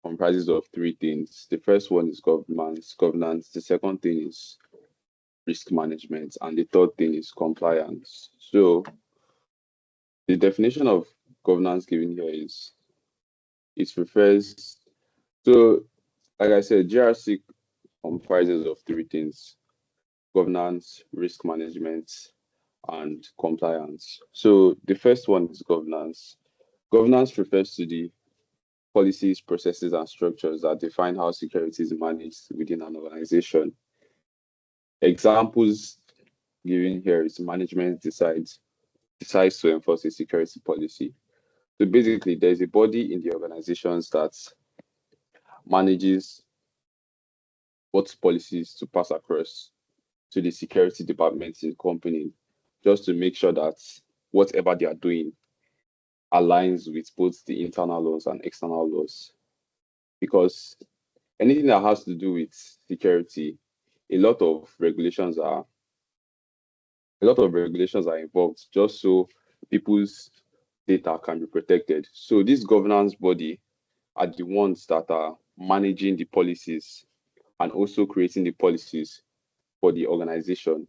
comprises of three things. The first one is governance. The second thing is risk management, and the third thing is compliance. So the definition of governance given here is it refers so like I said, GRC comprises of three things: governance, risk management, and compliance. So the first one is governance. Governance refers to the policies, processes, and structures that define how security is managed within an organization. Examples given here is management decides to enforce a security policy. So basically, there's a body in the organizations that manages what policies to pass across to the security departments in the company, just to make sure that whatever they are doing aligns with both the internal laws and external laws. Because anything that has to do with security, a lot of regulations are involved just so people's data can be protected. So this governance body are the ones that are managing the policies and also creating the policies for the organization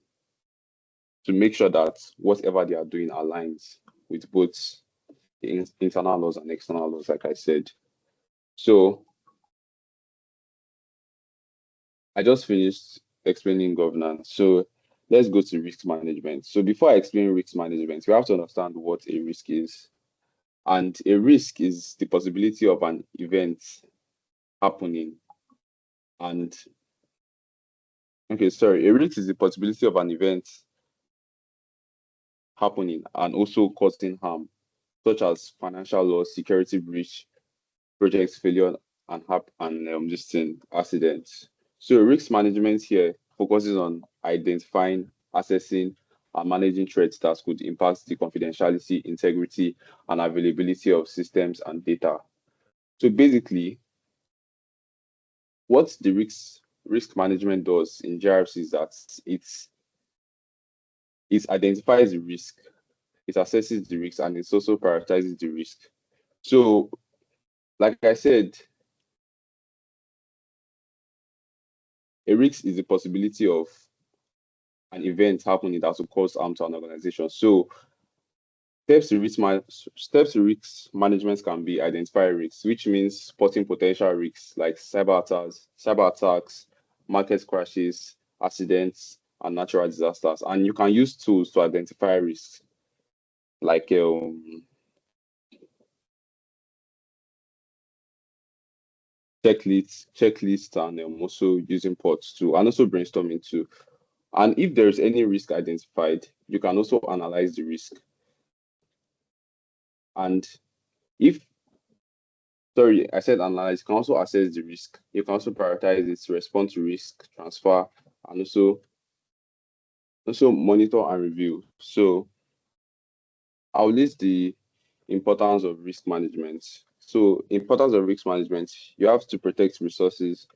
to make sure that whatever they are doing aligns with both the internal laws and external laws, like I said. So I just finished explaining governance. So let's go to risk management. So before I explain risk management, we have to understand what a risk is. And a risk is the possibility of an event happening. A risk is the possibility of an event happening and also causing harm, such as financial loss, security breach, project failure, and accidents. So risk management here focuses on identifying, assessing, and managing threats that could impact the confidentiality, integrity, and availability of systems and data. So basically, what the risk management does in GRC is that it identifies the risk, it assesses the risk, and it also prioritizes the risk. So, like I said, a risk is the possibility of an event happening that will cause harm to an organization. So, steps to risk management can be identify risks, which means spotting potential risks like cyber attacks, market crashes, accidents, and natural disasters. And you can use tools to identify risks like checklists, and also using pods too, and also brainstorming too. And if there is any risk identified, you can also analyze the risk. And I said analyze, you can also assess the risk. You can also prioritize it to respond to risk transfer, and also monitor and review. So I'll list the importance of risk management. So importance of risk management, you have to protect resources,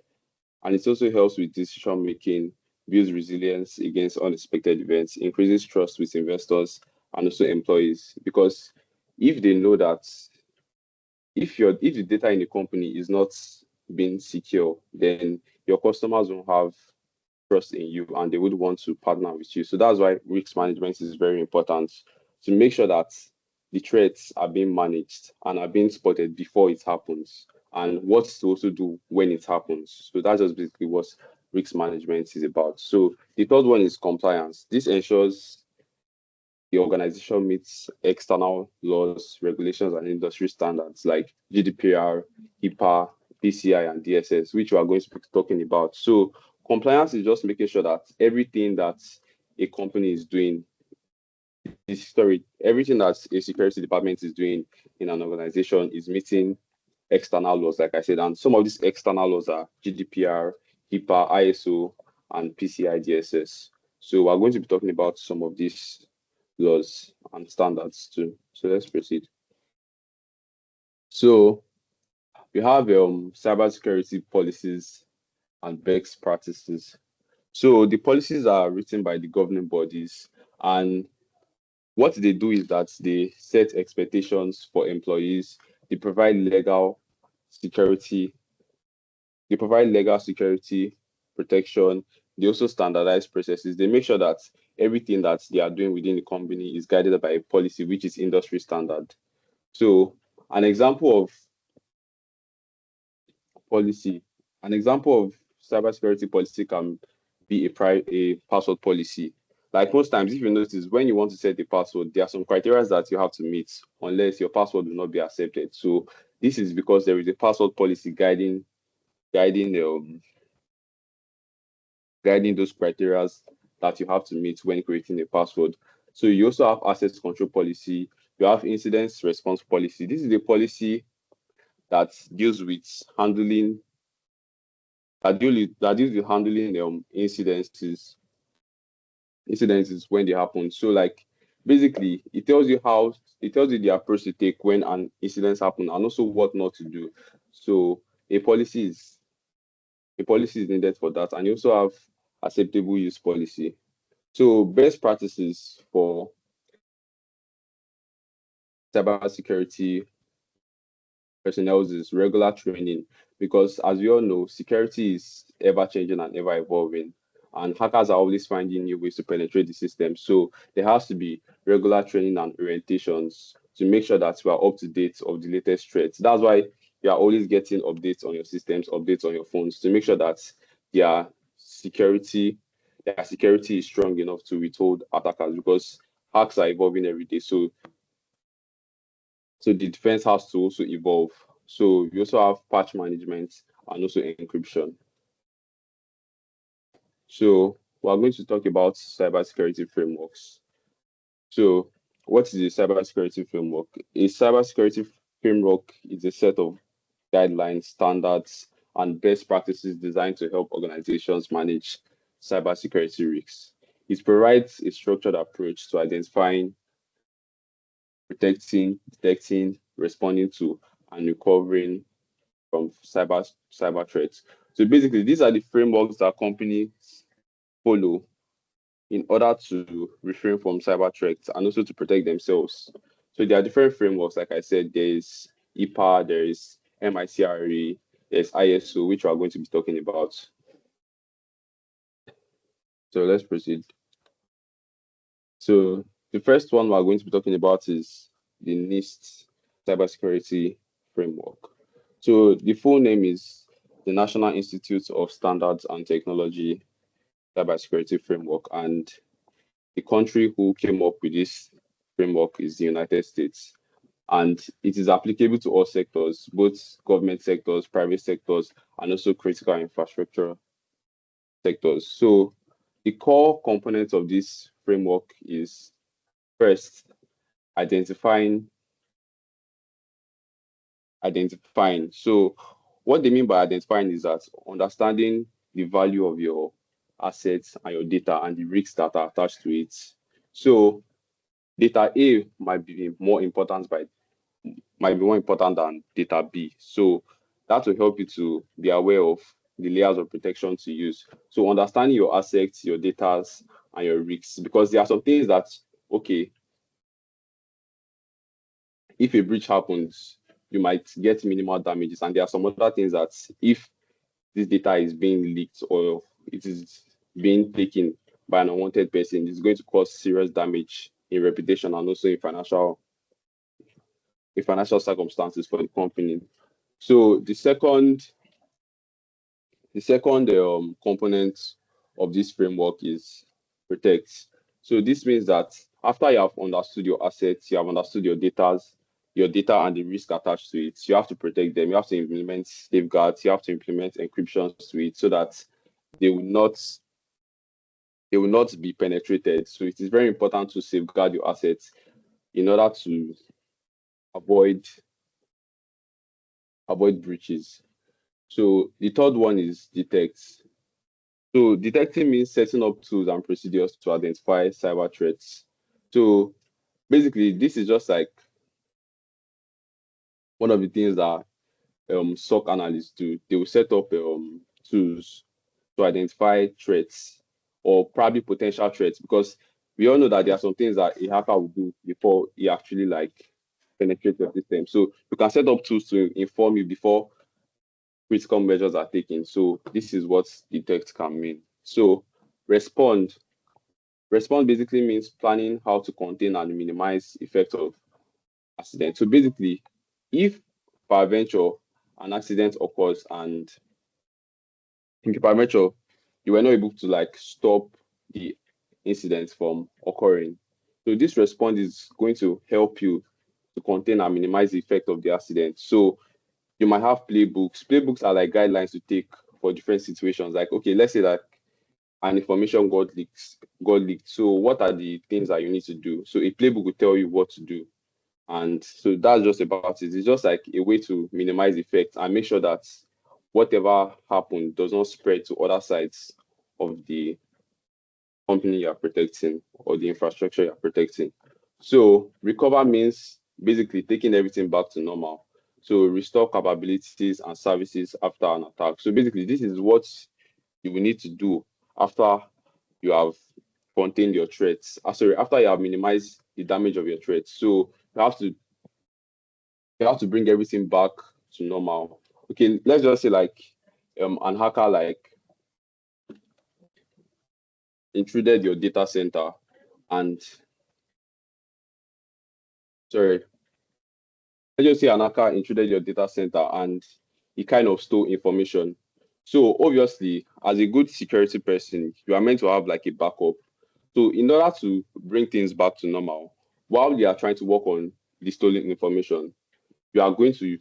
and it also helps with decision making, builds resilience against unexpected events, increases trust with investors and also employees. Because if they know that if the data in the company is not being secure, then your customers won't have trust in you and they would want to partner with you. So that's why risk management is very important, to make sure that the threats are being managed and are being spotted before it happens, and what to also do when it happens. So that's just basically what risk management is about. So the third one is compliance. This ensures the organization meets external laws, regulations, and industry standards like GDPR, HIPAA, PCI, and DSS, which we are going to be talking about. So compliance is just making sure that everything that a company is doing, everything that a security department is doing in an organization is meeting external laws, like I said. And some of these external laws are GDPR, HIPAA, ISO, and PCI DSS. So we're going to be talking about some of these laws and standards too. So let's proceed. So we have cybersecurity policies and best practices. So the policies are written by the governing bodies, and what they do is that they set expectations for employees, they provide legal security They provide legal security, protection. They also standardize processes. They make sure that everything that they are doing within the company is guided by a policy, which is industry standard. So an example of policy, an example of cybersecurity policy can be a password policy. Like most times, if you notice, when you want to set a password, there are some criteria that you have to meet unless your password will not be accepted. So this is because there is a password policy guiding guiding those criteria that you have to meet when creating a password. So you also have access control policy, you have incident response policy. This is a policy that deals with handling that deals with handling incidences when they happen. So like basically it tells you the approach to take when an incident happen and also what not to do. So a policy is a policy is needed for that. And you also have acceptable use policy. So best practices for cybersecurity personnel is regular training because, as we all know, security is ever changing and ever evolving, and hackers are always finding new ways to penetrate the system. So there has to be regular training and orientations to make sure that we are up to date of the latest threats. That's why you are always getting updates on your systems, updates on your phones to make sure that their security their security is strong enough to withhold attackers because hacks are evolving every day. So the defense has to also evolve. So you also have patch management and also encryption. So we're going to talk about cybersecurity frameworks. So what is a cybersecurity framework? A cybersecurity framework is a set of guidelines, standards, and best practices designed to help organizations manage cybersecurity risks. It provides a structured approach to identifying, protecting, detecting, responding to, and recovering from cyber threats. So basically, these are the frameworks that companies follow in order to refrain from cyber threats and also to protect themselves. So there are different frameworks. Like I said, there is EPA, there is MICRA, there's ISO, which we are going to be talking about. So let's proceed. So the first one we're going to be talking about is the NIST Cybersecurity Framework. So the full name is the National Institute of Standards and Technology Cybersecurity Framework, and the country who came up with this framework is the United States. And it is applicable to all sectors, both government sectors, private sectors, and also critical infrastructure sectors. So the core components of this framework is first identifying. So what they mean by identifying is that understanding the value of your assets and your data and the risks that are attached to it. So data A might be more important than data B. So that will help you to be aware of the layers of protection to use. So understanding your assets, your data, and your risks, because there are some things that, okay, if a breach happens, you might get minimal damages, and there are some other things that if this data is being leaked or it is being taken by an unwanted person, it's going to cause serious damage in reputation and also in financial circumstances for the company. So the second component of this framework is protect. So this means that after you have understood your assets, you have understood your data and the risk attached to it, you have to protect them. You have to implement safeguards. You have to implement encryptions to it so that they will not they will not be penetrated. So it is very important to safeguard your assets in order to avoid breaches. So the third one is detect. So detecting means setting up tools and procedures to identify cyber threats. So basically, this is just like one of the things that SOC analysts do. They will set up tools to identify threats or probably potential threats because we all know that there are some things that a hacker will do before he actually like penetrate your system. So you can set up tools to inform you before critical measures are taken. So this is what detect can mean. So respond. Respond basically means planning how to contain and minimize effect of accident. So basically, if peradventure an accident occurs and in peradventure you were not able to like stop the incident from occurring, so this response is going to help you to contain and minimize the effect of the accident. So you might have playbooks. Playbooks are like guidelines to take for different situations. Like, okay, let's say that an information got leaked. So what are the things that you need to do? So a playbook will tell you what to do. And so that's just about it. It's just like a way to minimize effect and make sure that whatever happened does not spread to other sides of the company you are protecting or the infrastructure you're protecting. So recover means basically taking everything back to normal. So restore capabilities and services after an attack. So basically, this is what you will need to do after you have contained your threats. Sorry, after you have minimized the damage of your threats. So you have to bring everything back to normal. Okay, let's just say like an hacker like intruded your data center and sorry, let's just say an hacker intruded your data center and he kind of stole information. So obviously, as a good security person, you are meant to have like a backup. So in order to bring things back to normal, while you are trying to work on the stolen information, you are going to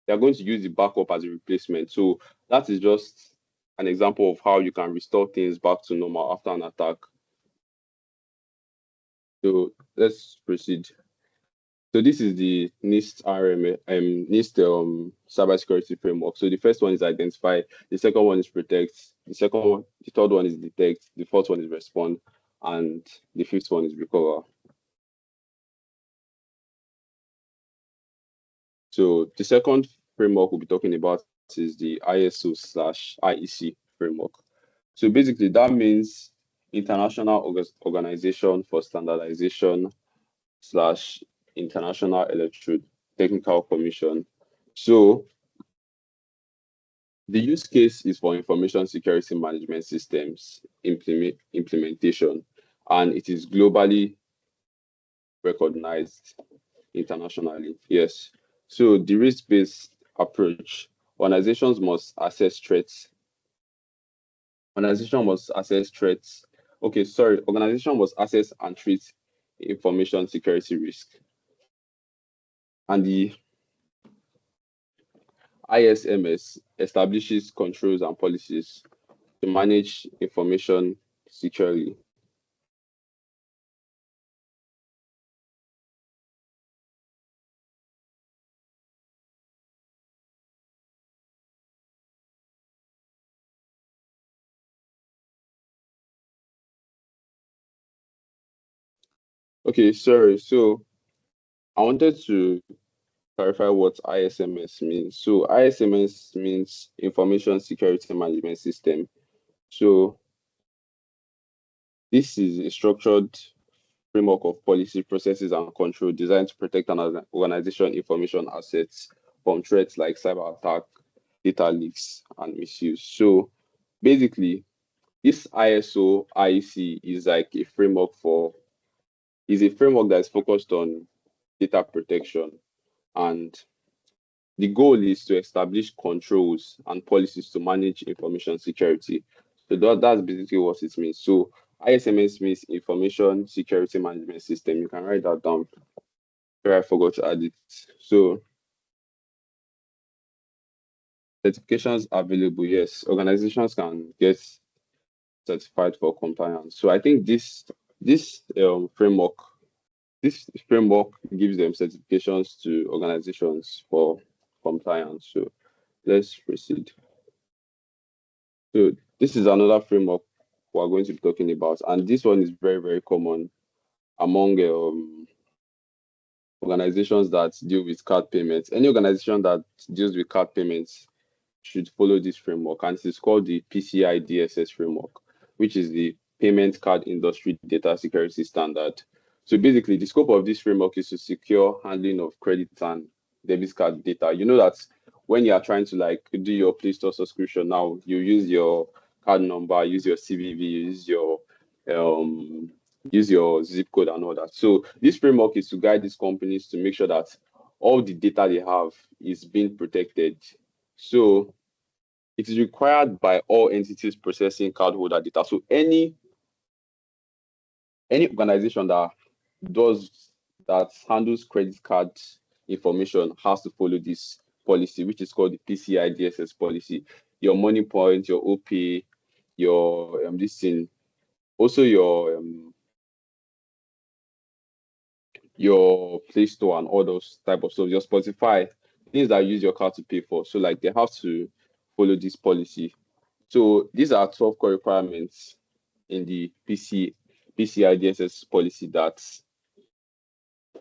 use the backup as a replacement. So that is just an example of how you can restore things back to normal after an attack. So let's proceed. So this is the NIST Cybersecurity Framework. So the first one is identify, the second one is protect, the third one is detect, the fourth one is respond, and the fifth one is recover. So the second framework we'll be talking about is the ISO/IEC framework. So basically that means International Organization for Standardization slash International Electrotechnical Commission. So the use case is for information security management systems implementation, and it is globally recognized internationally. Yes. So the risk-based approach, organizations must assess threats. Organization must assess threats. Okay, sorry. Organization must assess and treat information security risk. And the ISMS establishes controls and policies to manage information securely. Okay, sorry. So I wanted to clarify what ISMS means. So ISMS means Information Security Management System. So this is a structured framework of policy, processes, and control designed to protect an organization information assets from threats like cyber attack, data leaks, and misuse. So basically, this ISO IEC is like a framework that is focused on data protection, and the goal is to establish controls and policies to manage information security. So that's basically what it means. So ISMS means Information Security Management System. You can write that down. Sorry, I forgot to add it. So certifications available. Yes, organizations can get certified for compliance. So I think this framework gives them certifications to organizations for compliance. So let's proceed. So this is another framework we're going to be talking about, and this one is very, very common among organizations that deal with card payments. Any organization that deals with card payments should follow this framework, and it is called the PCI DSS framework, which is the Payment Card Industry Data Security Standard. So basically, the scope of this framework is to secure handling of credit and debit card data. You know that when you are trying to like do your Play Store subscription now, you use your card number, use your CVV, um use your zip code and all that. So this framework is to guide these companies to make sure that all the data they have is being protected. So it is required by all entities processing cardholder data. So any organization does that handles credit card information has to follow this policy, which is called the PCI DSS policy. Your money point, your OP, your this thing, also your Play Store and all those type of stuff, your Spotify, things that you use your card to pay for. So like they have to follow this policy. So these are 12 core requirements in the PCI DSS policy that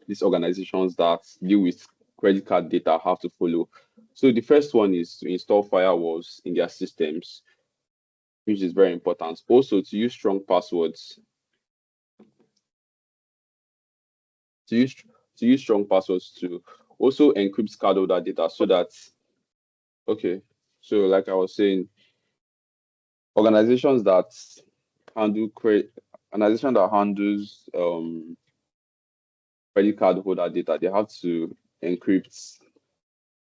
these organizations that deal with credit card data have to follow. So the first one is to install firewalls in their systems, which is very important. Also to use strong passwords, to use strong passwords to also encrypt cardholder data so that okay. So like I was saying, organizations that handle credit organization that handles credit card holder data, encrypt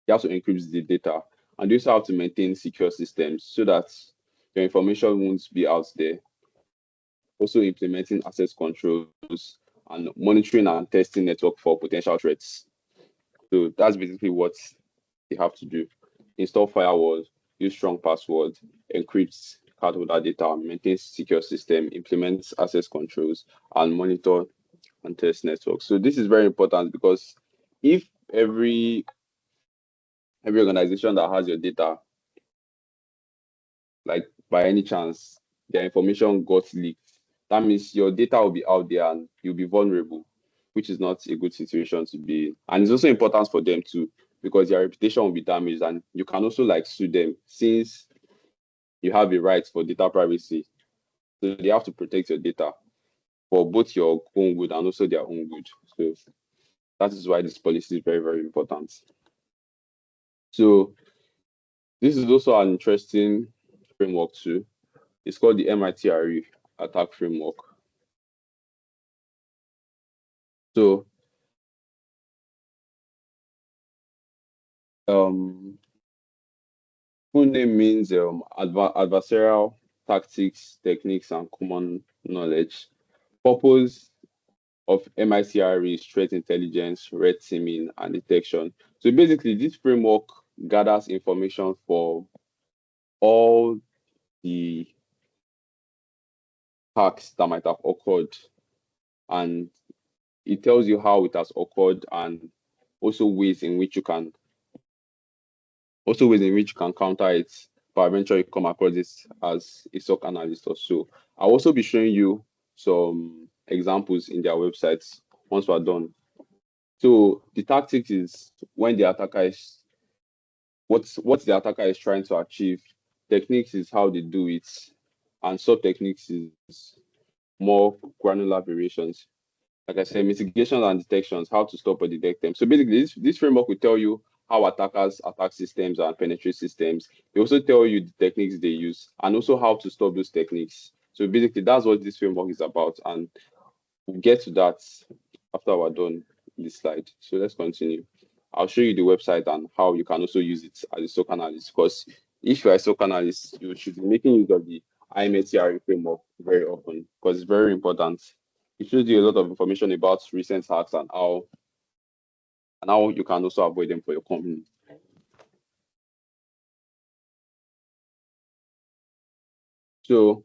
they have to encrypt the data, and they also have to maintain secure systems so that your information won't be out there. Also implementing access controls and monitoring and testing network for potential threats. So that's basically what they have to do. Install firewalls, use strong passwords, encrypt cardholder data, maintain secure system, implement access controls, and monitor and test networks. So this is very important because if every organization that has your data, like by any chance, their information got leaked, that means your data will be out there and you'll be vulnerable, which is not a good situation to be in. And it's also important for them too, because their reputation will be damaged and you can also like sue them since you have a right for data privacy. So they have to protect your data for both your own good and also their own good. So that is why this policy is very, very important. So this is also an interesting framework too. It's called the MITRE attack framework. So full name means adversarial tactics, techniques, and common knowledge. Purpose of MITRE is threat intelligence, red teaming, and detection. So basically, this framework gathers information for all the attacks that might have occurred, and it tells you how it has occurred and also ways in which you can counter it for eventually come across this as a SOC analyst or so. I'll also be showing you some examples in their websites once we're done. So the tactics is when the attacker is what the attacker is trying to achieve. Techniques is how they do it, and sub techniques is more granular variations. Like I said, mitigations and detections, how to stop or detect them. So basically, this framework will tell you how attackers attack systems and penetrate systems. They also tell you the techniques they use and also how to stop those techniques. So basically, that's what this framework is about. And we'll get to that after we're done this slide. So let's continue. I'll show you the website and how you can also use it as a SOC analyst. Because if you're a SOC analyst, you should be making use of the IMTRE framework very often because it's very important. It shows you a lot of information about recent hacks and how you can also avoid them for your company. So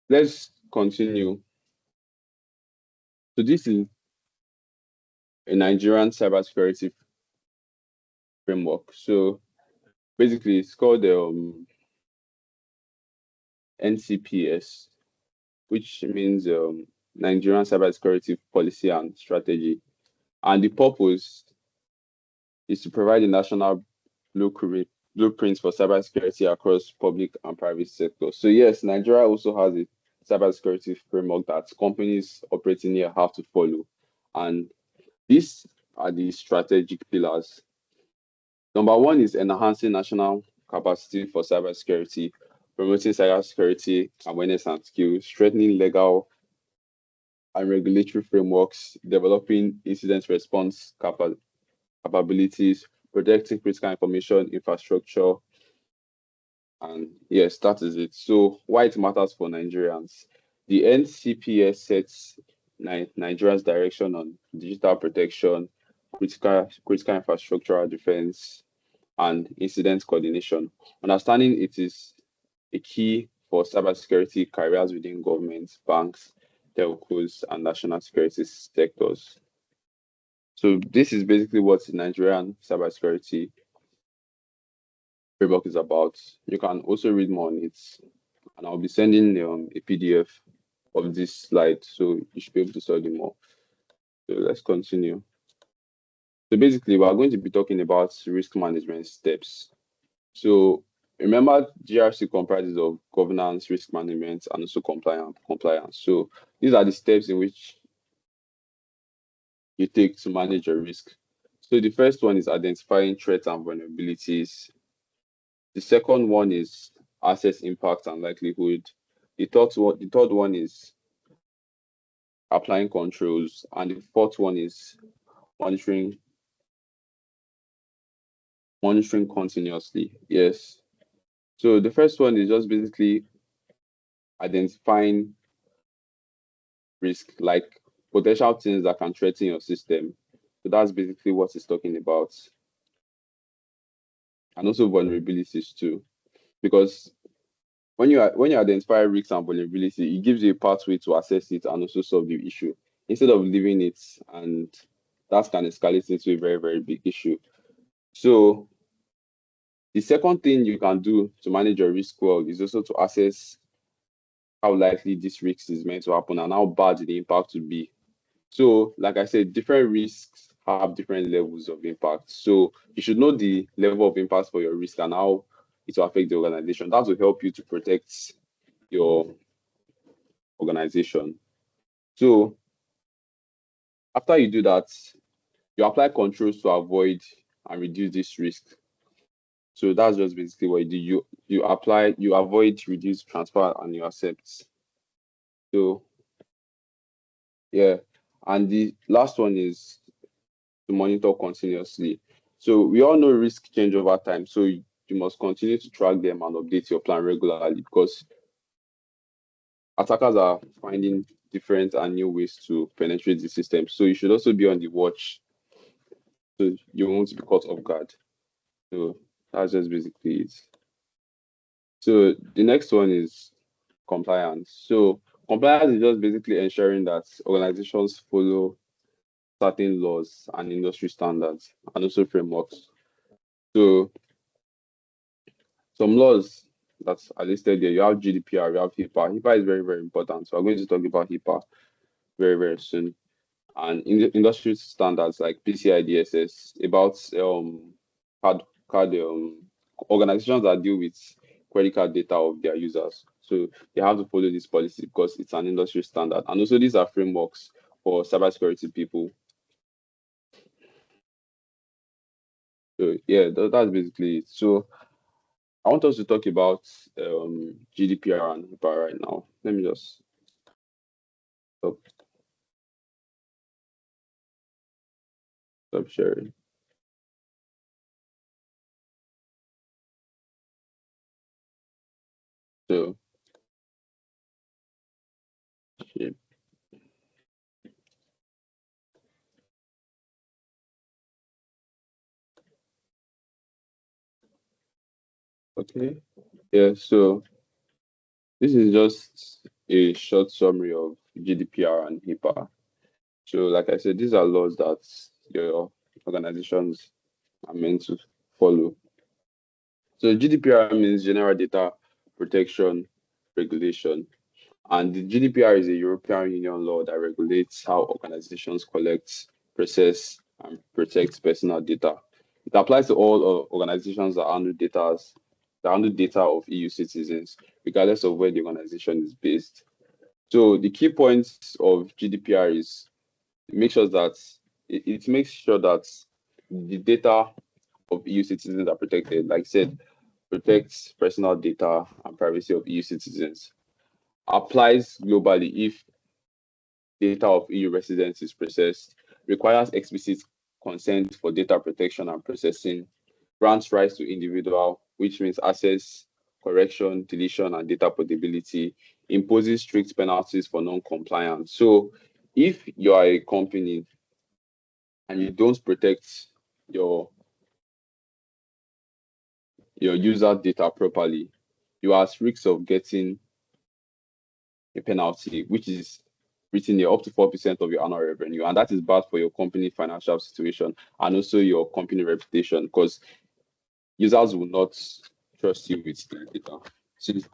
let's continue. So this is a Nigerian cybersecurity framework. So basically, it's called NCPS, which means Nigerian Cybersecurity Policy and Strategy. And the purpose is to provide a national blueprint for cybersecurity across public and private sectors. So yes, Nigeria also has a cybersecurity framework that companies operating here have to follow. And these are the strategic pillars Number one is enhancing national capacity for cybersecurity, promoting cybersecurity awareness and skills, strengthening legal and regulatory frameworks, developing incident response capabilities, protecting critical information infrastructure, and yes, that is it. So why it matters for Nigerians? The NCPS sets Nigeria's direction on digital protection, critical infrastructural defense, and incident coordination. Understanding it is a key for cybersecurity careers within government, banks, telcos, and national security sectors. So this is basically what the Nigerian cybersecurity framework is about. You can also read more on it, and I'll be sending a PDF of this slide, so you should be able to study more. So let's continue. So basically, we are going to be talking about risk management steps. So remember, GRC comprises of governance, risk management, and also compliance. So these are the steps in which you take to manage your risk. So the first one is identifying threats and vulnerabilities. The second one is assess impact and likelihood. The third one is applying controls, and the fourth one is monitoring continuously. Yes. So the first one is just basically identifying risk, like potential things that can threaten your system. So that's basically what it's talking about. And also vulnerabilities too. Because when you identify risks and vulnerability, it gives you a pathway to assess it and also solve the issue instead of leaving it, and that can escalate into a very, very big issue. So the second thing you can do to manage your risk well is also to assess how likely this risk is meant to happen and how bad the impact will be. So, like I said, different risks have different levels of impact. So you should know the level of impact for your risk and how it will affect the organization. That will help you to protect your organization. So after you do that, you apply controls to avoid and reduce this risk. So that's just basically what you do. You avoid, reduce, transfer, and you accept. So yeah. And the last one is to monitor continuously. So we all know risk change over time. So you must continue to track them and update your plan regularly because attackers are finding different and new ways to penetrate the system. So you should also be on the watch so you won't be caught off guard. So that's just basically it. So the next one is compliance. So compliance is just basically ensuring that organizations follow certain laws and industry standards and also frameworks. So some laws that are listed there, you have GDPR, you have HIPAA. HIPAA is very, very important. So I'm going to talk about HIPAA very, very soon. And in the industry standards like PCI DSS, about card organizations that deal with credit card data of their users. So they have to follow this policy because it's an industry standard. And also these are frameworks for cybersecurity people. So yeah, that's basically it. So I want us to talk about GDPR and HIPAA right now. Let me just stop, stop sharing. So, yeah, okay. Yeah, so this is just a short summary of GDPR and HIPAA. So, like I said, these are laws that your organizations are meant to follow. So, GDPR means General Data Protection Regulation. And the GDPR is a European Union law that regulates how organizations collect, process, and protect personal data. It applies to all organizations that handle data of EU citizens, regardless of where the organization is based. So the key points of GDPR is it makes sure that the data of EU citizens are protected. Like I said, protects personal data and privacy of EU citizens. Applies globally if data of EU residents is processed, requires explicit consent for data protection and processing, grants rights to individual, which means access, correction, deletion, and data portability, imposes strict penalties for non-compliance. So if you are a company and you don't protect your user data properly, you are at risk of getting a penalty, which is written here up to 4% of your annual revenue. And that is bad for your company financial situation and also your company reputation because users will not trust you with their data. Since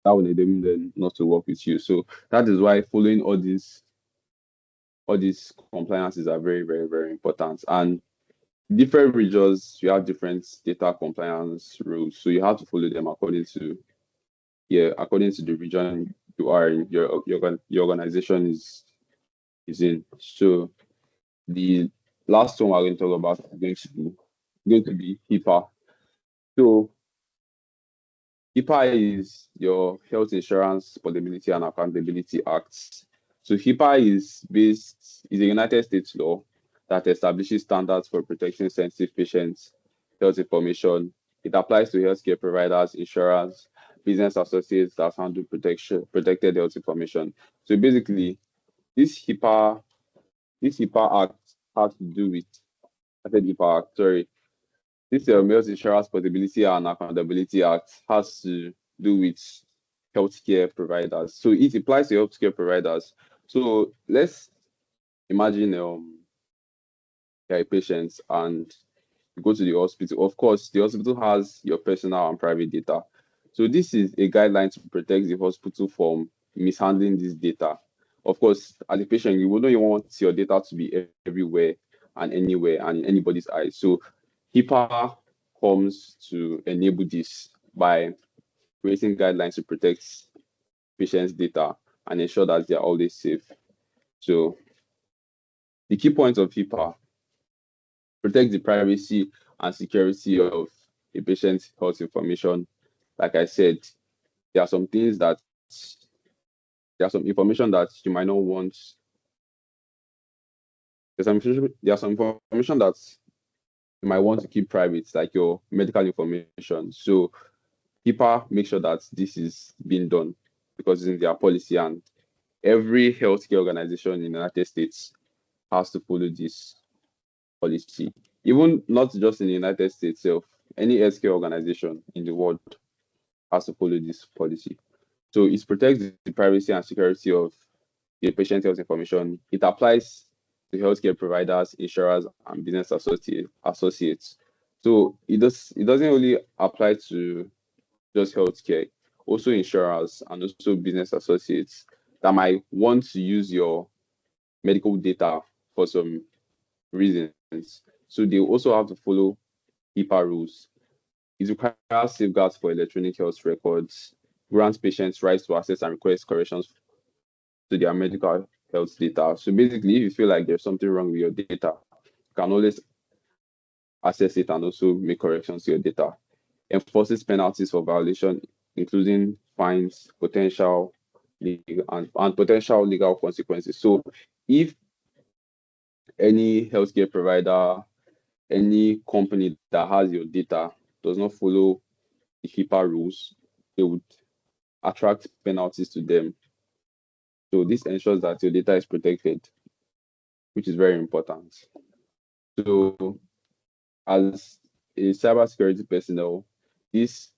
that will enable them not to work with you. So that is why following all these compliances are very, very, very important. And different regions, you have different data compliance rules. So you have to follow them according to the region you are in, your organization is in. So the last one we're going to talk about is going to be HIPAA. So HIPAA is your Health Insurance Portability and Accountability Act. So HIPAA is a United States law that establishes standards for protecting sensitive patients' health information. It applies to healthcare providers, insurers, business associates that handle protected health information. So basically, this HIPAA this HIPAA Act has to do with I said HIPAA Act, sorry. This Health Insurance Portability and Accountability Act has to do with healthcare providers. So it applies to healthcare providers. So let's imagine you're a patient and you go to the hospital. Of course, the hospital has your personal and private data. So this is a guideline to protect the hospital from mishandling this data. Of course, as a patient, you wouldn't want your data to be everywhere and anywhere and in anybody's eyes. So HIPAA comes to enable this by creating guidelines to protect patients' data and ensure that they are always safe. So the key points of HIPAA: protect the privacy and security of a patient's health information. Like I said, there are some things that there are some information that you might not want. There's some information that you might want to keep private, like your medical information. So HIPAA make sure that this is being done because it's in their policy, and every healthcare organization in the United States has to follow this policy. Even not just in the United States itself, any healthcare organization in the world has to follow this policy. So it protects the privacy and security of the patient health information. It applies to healthcare providers, insurers, and business associates. So it doesn't only apply to just healthcare, also insurers and also business associates that might want to use your medical data for some reasons. So they also have to follow HIPAA rules. It requires safeguards for electronic health records, grants patients rights to access and request corrections to their medical health data. So basically, if you feel like there's something wrong with your data, you can always access it and also make corrections to your data. Enforces penalties for violation, including fines, potential legal and potential legal consequences. So if any healthcare provider, any company that has your data does not follow the HIPAA rules, they would attract penalties to them. So this ensures that your data is protected, which is very important. So as a cybersecurity personnel, these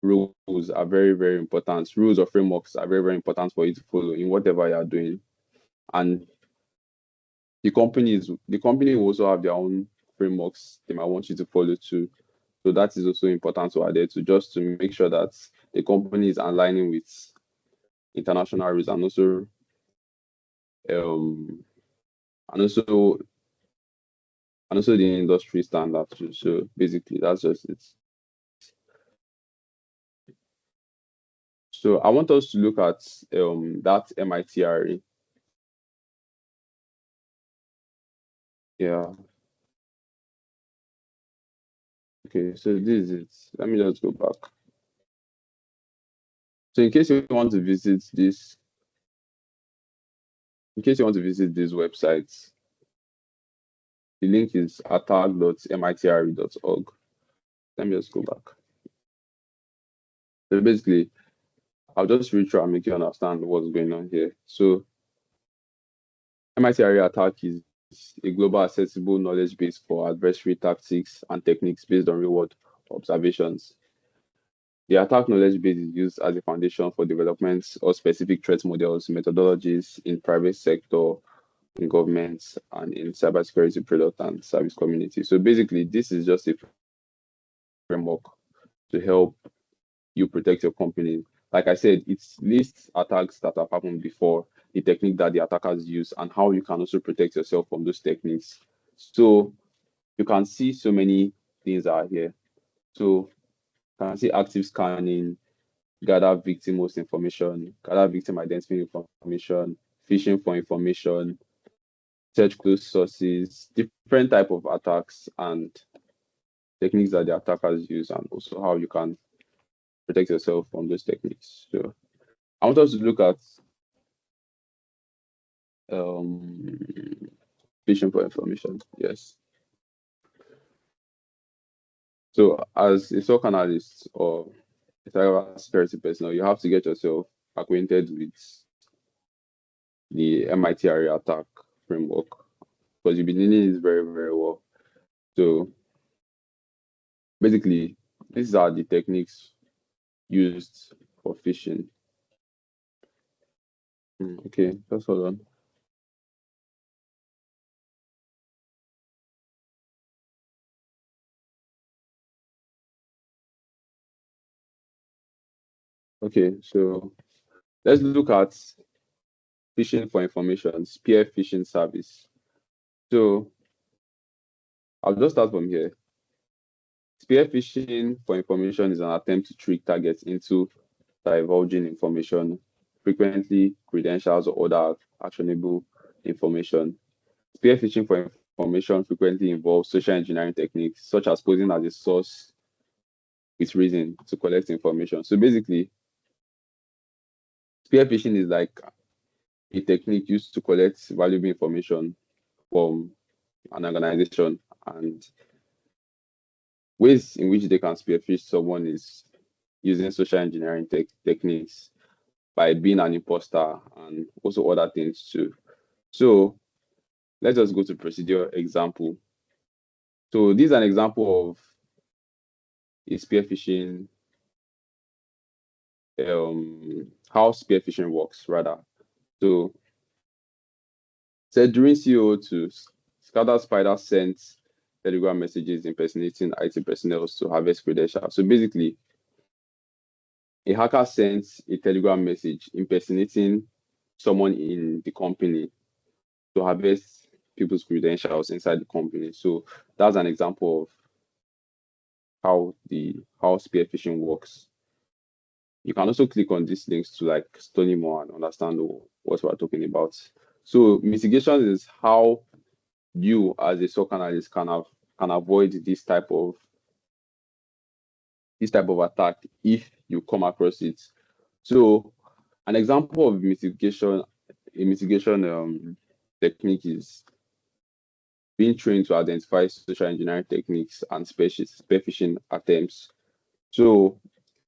rules are very, very important. Rules or frameworks are very, very important for you to follow in whatever you are doing. And the company will also have their own frameworks they might want you to follow too. So that is also important to adhere to, just to make sure that the company is aligning with international rules um and also the industry standards too. So basically that's just it. So I want us to look at that MITRE. Yeah. Okay, so this is it. Let me just go back. So in case you want to visit this, websites, the link is attack.mitre.org. Let me just go back. So basically, I'll just read through and make you understand what's going on here. So MITRE attack is a global accessible knowledge base for adversary tactics and techniques based on real-world observations. The attack knowledge base is used as a foundation for development of specific threat models, methodologies in private sector, in governments, and in cybersecurity product and service community. So basically, this is just a framework to help you protect your company. Like I said, it lists attacks that have happened before, the technique that the attackers use, and how you can also protect yourself from those techniques. So you can see so many things are here. So you can see active scanning, gather victim host information, gather victim identity information, phishing for information, search close sources, different type of attacks and techniques that the attackers use, and also how you can protect yourself from those techniques. So I want us to look at um, phishing for information. Yes. So as a SOC analyst or a cybersecurity personnel, you have to get yourself acquainted with the MITRE attack framework because you'll be needing it very, very well. So basically, these are the techniques used for phishing. Okay, just hold on. Okay, so let's look at phishing for information, spear phishing service. So I'll just start from here. Spear phishing for information is an attempt to trick targets into divulging information, frequently credentials or other actionable information. Spear phishing for information frequently involves social engineering techniques, such as posing as a source with reason to collect information. So basically, spear phishing is like a technique used to collect valuable information from an organization, and ways in which they can spearfish someone is using social engineering techniques by being an imposter and also other things too. So let's just go to procedure example. So this is an example of a spearfishing, how spearfishing works rather. So said during CO2, Scatter Spider sent Telegram messages impersonating IT personnel to harvest credentials. So basically, a hacker sends a Telegram message impersonating someone in the company to harvest people's credentials inside the company. So that's an example of how spear phishing works. You can also click on these links to like study more and understand what we're talking about. So mitigation is how you as a SOC analyst can avoid this type of attack if you come across it. So an example of a mitigation technique is being trained to identify social engineering techniques and spear phishing attempts. So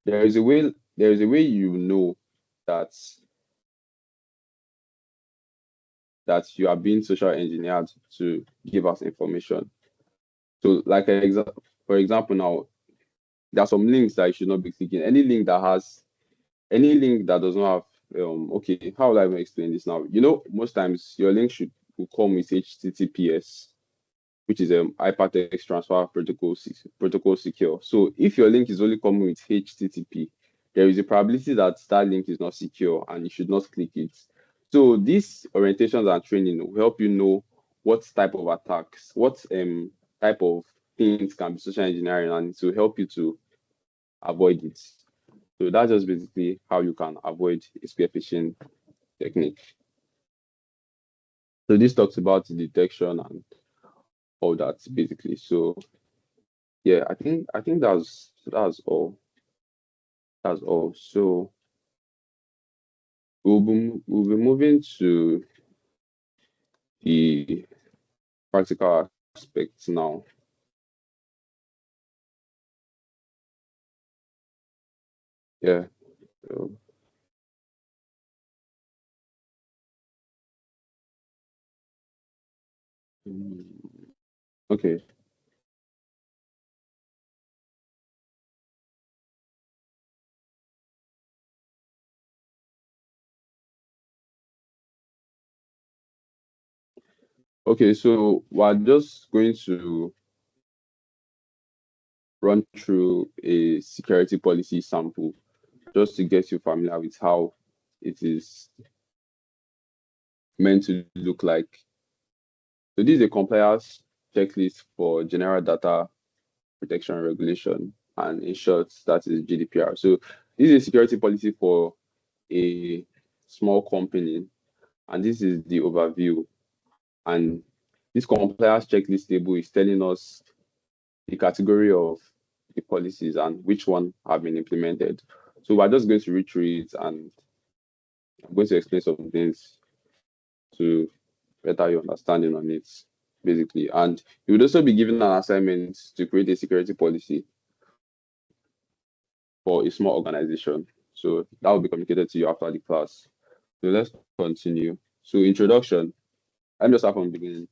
there is a way you know that you are being social engineered to give us information. So like for example now, there are some links that you should not be clicking. Any link that does not have okay, how will I even explain this now? You know, most times your link will come with HTTPS, which is a hypertext transfer protocol secure. So if your link is only coming with HTTP, there is a probability that that link is not secure and you should not click it. So these orientations and training will help you know what type of attacks, what type of things can be social engineering, and it will help you to avoid it. So that's just basically how you can avoid a spear phishing technique. So this talks about detection and all that basically. So Yeah, I think that's all. That's all. So we'll be moving to the practical aspects now. Yeah. So, mm, okay. Okay, so we're just going to run through a security policy sample just to get you familiar with how it is meant to look like. So this is a compliance checklist for general data protection regulation, and in short, that is GDPR. So this is a security policy for a small company, and this is the overview. And this compliance checklist table is telling us the category of the policies and which one have been implemented. So we're just going to read through it, and I'm going to explain some things to better your understanding on it, basically. And you would also be given an assignment to create a security policy for a small organization. So that will be communicated to you after the class. So let's continue. So introduction. Let me just start from the beginning.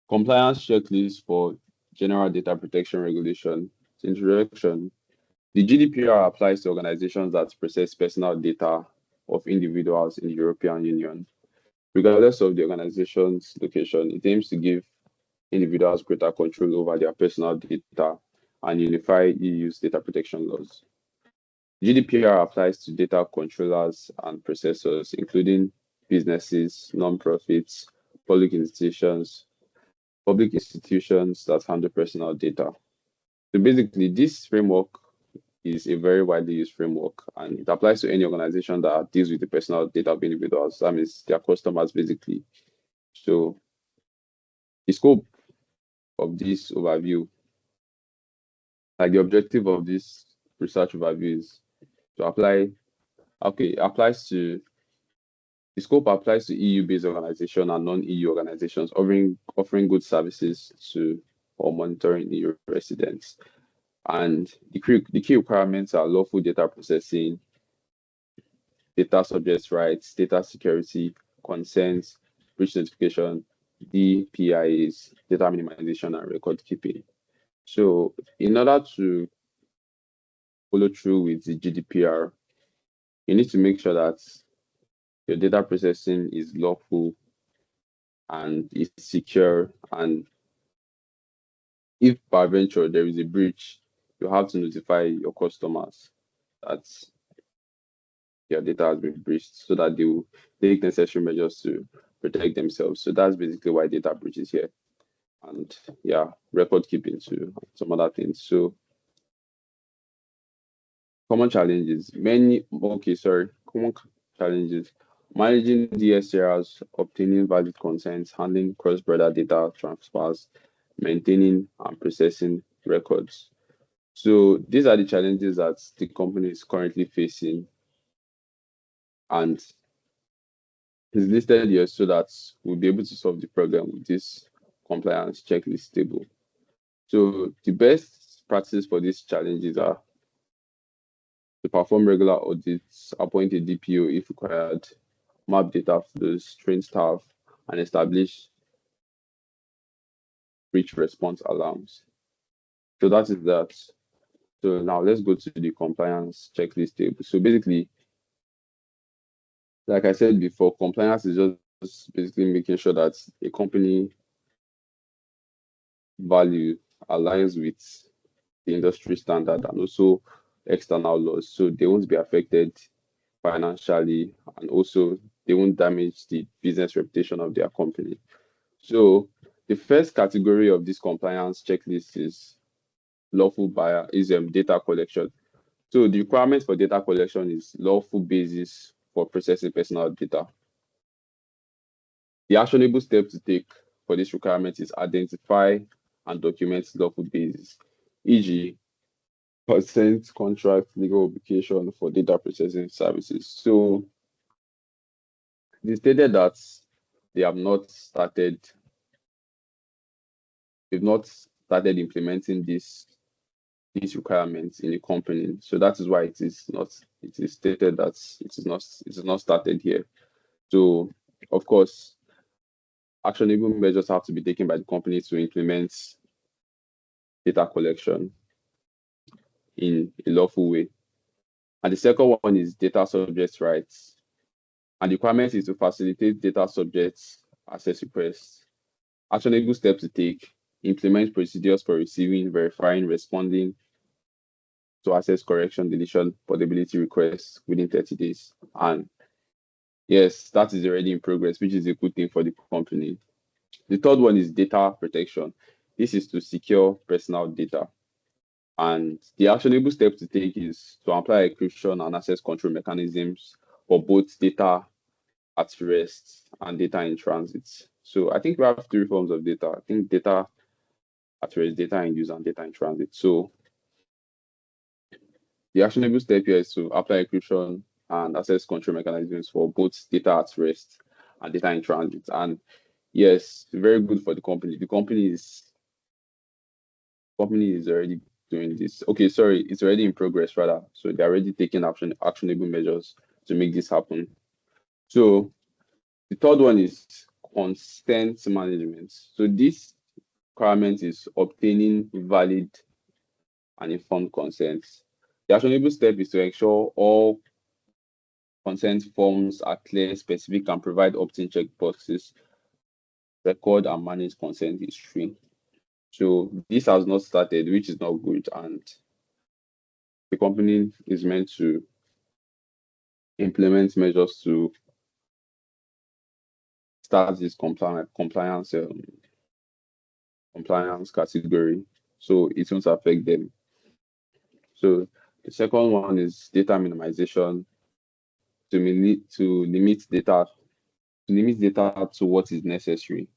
Compliance checklist for general data protection regulation. Introduction. The GDPR applies to organizations that process personal data of individuals in the European Union. Regardless of the organization's location, it aims to give individuals greater control over their personal data and unify EU's data protection laws. GDPR applies to data controllers and processors, including businesses, non-profits, public institutions that handle personal data. So basically, this framework is a very widely used framework, and it applies to any organization that deals with the personal data of individuals. That means their customers, basically. So the scope of this overview, like the objective of this research overview is to apply, okay, applies to the scope applies to EU-based organizations and non-EU organizations offering good services to or monitoring EU residents. And the key requirements are lawful data processing, data subject rights, data security, consent, breach notification, DPIAs, data minimization, and record keeping. So in order to follow through with the GDPR, you need to make sure that your data processing is lawful and is secure. And if by venture there is a breach, you have to notify your customers that your data has been breached so that they will take necessary measures to protect themselves. So that's basically why data breach is here. And yeah, record keeping too, some other things. So common challenges, common challenges. Managing DSRs, obtaining valid consents, handling cross-border data transfers, maintaining and processing records. So these are the challenges that the company is currently facing, and it's listed here so that we'll be able to solve the problem with this compliance checklist table. So the best practices for these challenges are to perform regular audits, appoint a DPO if required, map data flows, train staff, and establish breach response alarms. So that is that. So now let's go to the compliance checklist table. So basically, like I said before, compliance is just basically making sure that a company value aligns with the industry standard and also external laws. So they won't be affected financially, and also they won't damage the business reputation of their company. So the first category of this compliance checklist is lawful buyer is data collection. So the requirement for data collection is lawful basis for processing personal data. The actionable step to take for this requirement is identify and document lawful basis, e.g., consent, contract, legal obligation for data processing services. So they stated that they have not started, they've not started implementing these requirements in the company. So that is why it is stated that it is not started here. So of course, actionable measures have to be taken by the company to implement data collection in a lawful way. And the second one is data subject rights. And the requirement is to facilitate data subjects access requests. Actionable steps to take: implement procedures for receiving, verifying, responding to access correction, deletion, portability requests within 30 days. And yes, that is already in progress, which is a good thing for the company. The third one is data protection. This is to secure personal data. And the actionable step to take is to apply encryption and access control mechanisms for both data at rest and data in transit. So I think we have three forms of data. I think data at rest, data in use, and data in transit. So the actionable step here is to apply encryption and access control mechanisms for both data at rest and data in transit. And yes, very good for the company. The company is already doing this. Okay, sorry, it's already in progress rather. So they're already taking actionable measures to make this happen. So the third one is consent management. So this requirement is obtaining valid and informed consent. The actionable step is to ensure all consent forms are clear, specific, and provide opt-in checkboxes, record and manage consent history. So this has not started, which is not good, and the company is meant to implement measures to start this compliance category, so it won't affect them. So the second one is data minimization to limit data to what is necessary.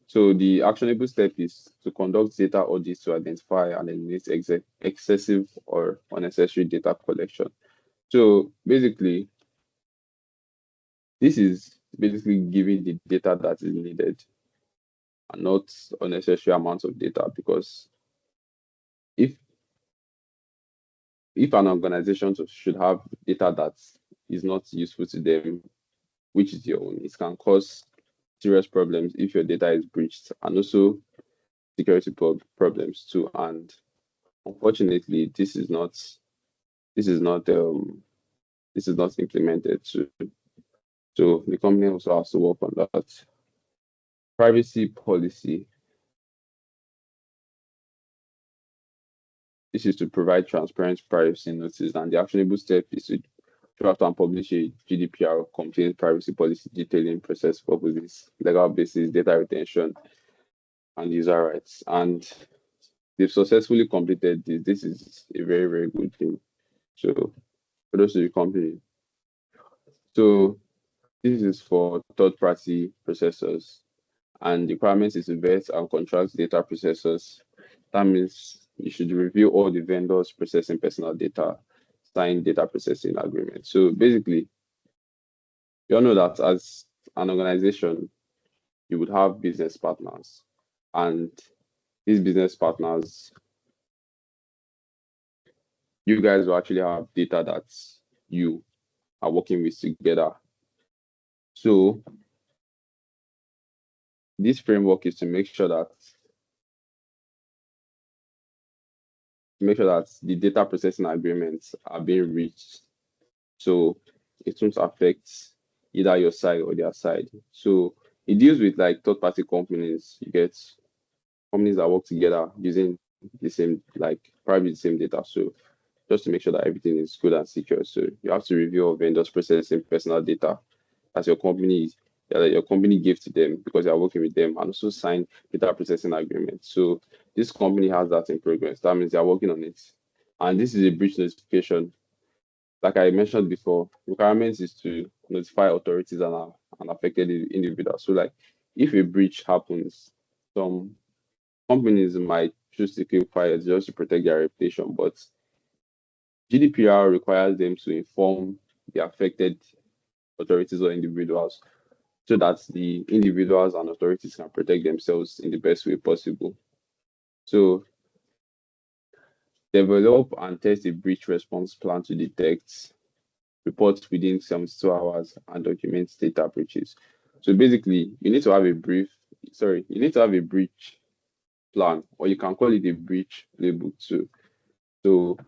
So the actionable step is to conduct data audits to identify and eliminate excessive or unnecessary data collection. So basically, this is basically giving the data that is needed and not unnecessary amounts of data, because if an organization should have data that is not useful to them, which is your own, it can cause serious problems if your data is breached, and also security problems too. And unfortunately, this is not implemented. So the company also has to work on that. Privacy policy. This is to provide transparent privacy notice, and the actionable step is to draft and publish a GDPR compliant privacy policy detailing process purposes, legal basis, data retention, and user rights. And they've successfully completed this. This is a very, very good thing. So kudos to the company. So this is for third-party processors, and the requirement is to vet and contract data processors. That means you should review all the vendors processing personal data, sign data processing agreements. So basically, you all know that as an organization, you would have business partners, and these business partners, you guys will actually have data that you are working with together. So this framework is to make sure that the data processing agreements are being reached, so it won't affect either your side or their side. So it deals with like third-party companies. You get companies that work together using the same, like probably the same data. So just to make sure that everything is good and secure. So you have to review all vendors processing personal data as your company gave to them because you are working with them, and also sign data processing agreement. So this company has that in progress. That means they are working on it. And this is a breach notification. Like I mentioned before, requirements is to notify authorities and affected individuals. So like if a breach happens, some companies might choose to keep quiet just to protect their reputation, but GDPR requires them to inform the affected authorities or individuals so that the individuals and authorities can protect themselves in the best way possible. So develop and test a breach response plan to detect, report within 72 hours, and document data breaches. So basically, you need to have a breach plan, or you can call it a breach playbook too. So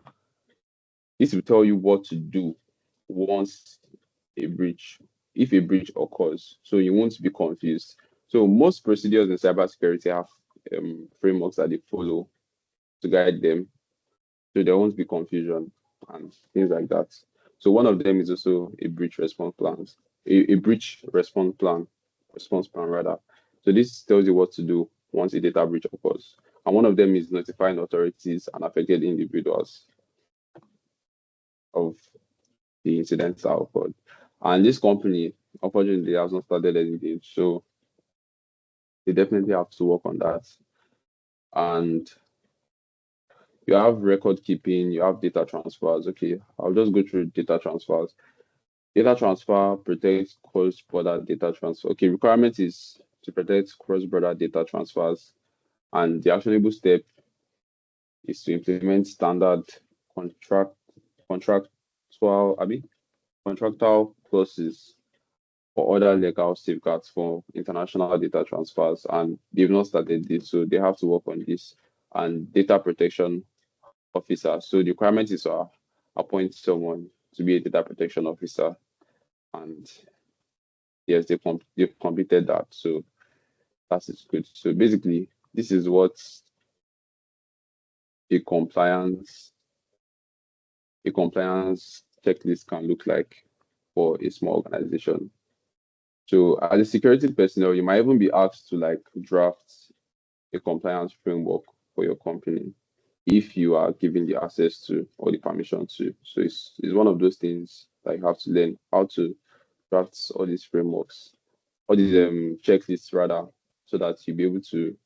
this will tell you what to do once a breach, if a breach occurs, so you won't be confused. So most procedures in cybersecurity have frameworks that they follow to guide them, so there won't be confusion and things like that. So one of them is also a breach response plan, a breach response plan rather. So this tells you what to do once a data breach occurs. And one of them is notifying authorities and affected individuals of the incidents that occurred. And this company, unfortunately, has not started anything. So they definitely have to work on that. And you have record keeping, you have data transfers. Okay, I'll just go through data transfers. Data transfer protects cross-border data transfer. Okay, requirement is to protect cross-border data transfers, and the actionable step is to implement standard contract contractual, contractual clauses or other legal safeguards for international data transfers, and they've not started this, so they have to work on this. And data protection officer. So the requirement is to appoint someone to be a data protection officer, and yes, they've completed that. So that is good. So basically, this is what a compliance a compliance checklist can look like for a small organization. So as a security personnel, you might even be asked to like draft a compliance framework for your company if you are given the access to or the permission to. So it's one of those things that you have to learn how to draft all these frameworks, all these checklists rather, so that you'll be able to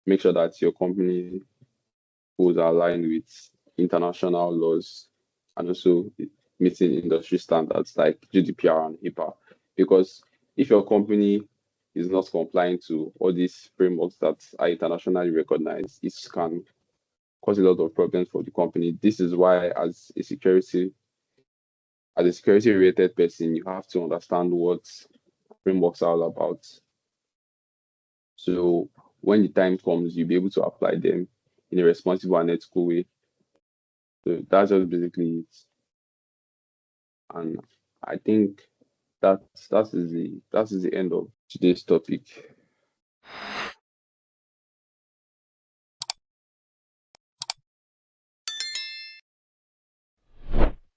make sure that your company goals are aligned with international laws and also meeting industry standards like GDPR and HIPAA. Because if your company is not complying to all these frameworks that are internationally recognized, it can cause a lot of problems for the company. This is why, as a security related person, you have to understand what frameworks are all about. So when the time comes, you'll be able to apply them in a responsible and ethical way. So that's just basically it. And I think that is the end of today's topic.